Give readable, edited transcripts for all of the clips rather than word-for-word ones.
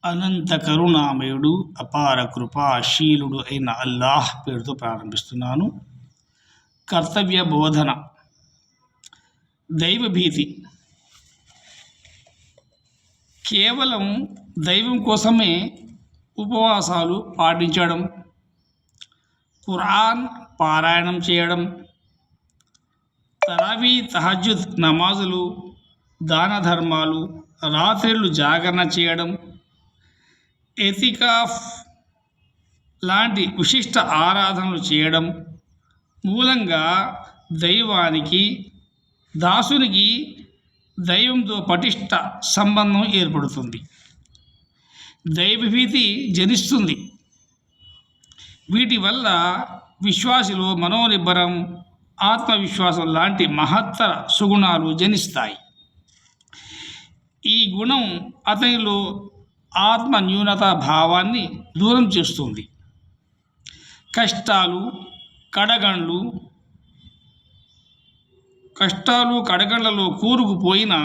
అనంత కరుణామయుడు అపార కృపాశీలుడు అయిన అల్లాహ్ పేరుతో ప్రారంభిస్తున్నాను. కర్తవ్య బోధన. దైవభీతి కేవలం దైవం కోసమే ఉపవాసాలు పాటించడం, ఖురాన్ పారాయణం చేయడం, తరావీ తహజ్జుద్ నమాజులు, దాన ధర్మాలు, రాత్రిళ్ళు జాగరణ చేయడం, ఎతికాఫ్ లాంటి విశిష్ట ఆరాధనలు చేయడం మూలంగా దైవానికి, దాసునికి దైవంతో పటిష్ట సంబంధం ఏర్పడుతుంది. దైవభీతి జనిస్తుంది. వీటి వల్ల విశ్వాసిలో మనోనిబ్బరం, ఆత్మవిశ్వాసం లాంటి మహత్తర సుగుణాలు జనిస్తాయి. ఈ గుణం అతనిలో ఆత్మ న్యూనతా భావాన్ని దూరం చేస్తుంది. కష్టాలు కడగండ్లలో కూరుకుపోయిన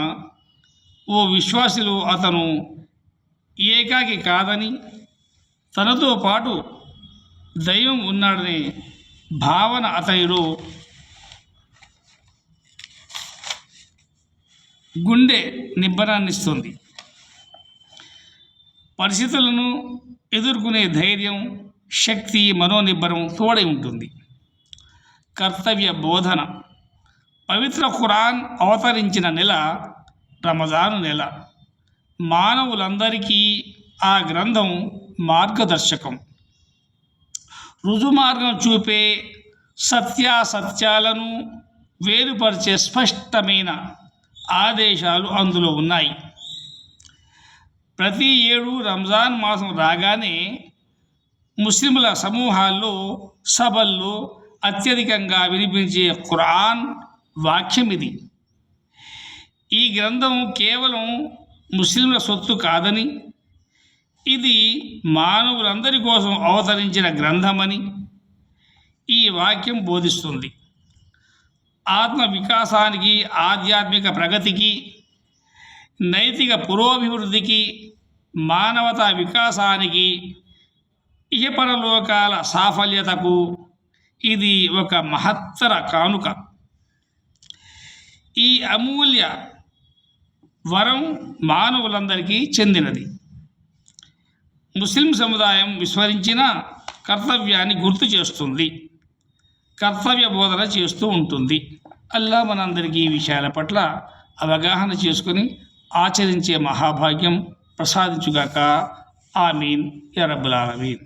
ఓ విశ్వాసిలో అతను ఏకాకి కాదని, తనతో పాటు దైవం ఉన్నాడనే భావన అతనిలో గుండె నిబ్బరాన్నిస్తుంది. పరిస్థితులను ఎదుర్కొనే ధైర్యం, శక్తి, మనోనిబ్బరం తోడై ఉంటుంది. కర్తవ్య బోధన. పవిత్ర ఖురాన్ అవతరించిన నెల రమజాను నెల. మానవులందరికీ ఆ గ్రంథం మార్గదర్శకం. రుజుమార్గం చూపే, సత్యాసత్యాలను వేరుపరిచే స్పష్టమైన ఆదేశాలు అందులో ఉన్నాయి. ప్రతి ఏడు రంజాన్ మాసం రాగానే ముస్లింల సమూహాల్లో, సభల్లో అత్యధికంగా వినిపించే ఖురాన్ వాక్యం ఇది. ఈ గ్రంథం కేవలం ముస్లింల సొత్తు కాదని, ఇది మానవులందరి కోసం అవతరించిన గ్రంథమని ఈ వాక్యం బోధిస్తుంది. ఆత్మ వికాసానికి, ఆధ్యాత్మిక ప్రగతికి, నైతిక పురోభివృద్ధికి, మానవతా వికాసానికి, ఇహపరలోకాల సాఫల్యతకు ఇది ఒక మహత్తర కానుక. ఈ అమూల్య వరం మానవులందరికీ చెందినది. ముస్లిం సముదాయం విస్మరించిన కర్తవ్యాన్ని గుర్తు చేస్తుంది, కర్తవ్య బోధన చేస్తూ ఉంటుంది. అల్లా మనందరికీ ఈ విషయాల పట్ల అవగాహన చేసుకుని ఆచరించే మహాభాగ్యం ప్రసాదించుగాక. ఆమీన్ యా రబ్బల్ ఆలమీన్.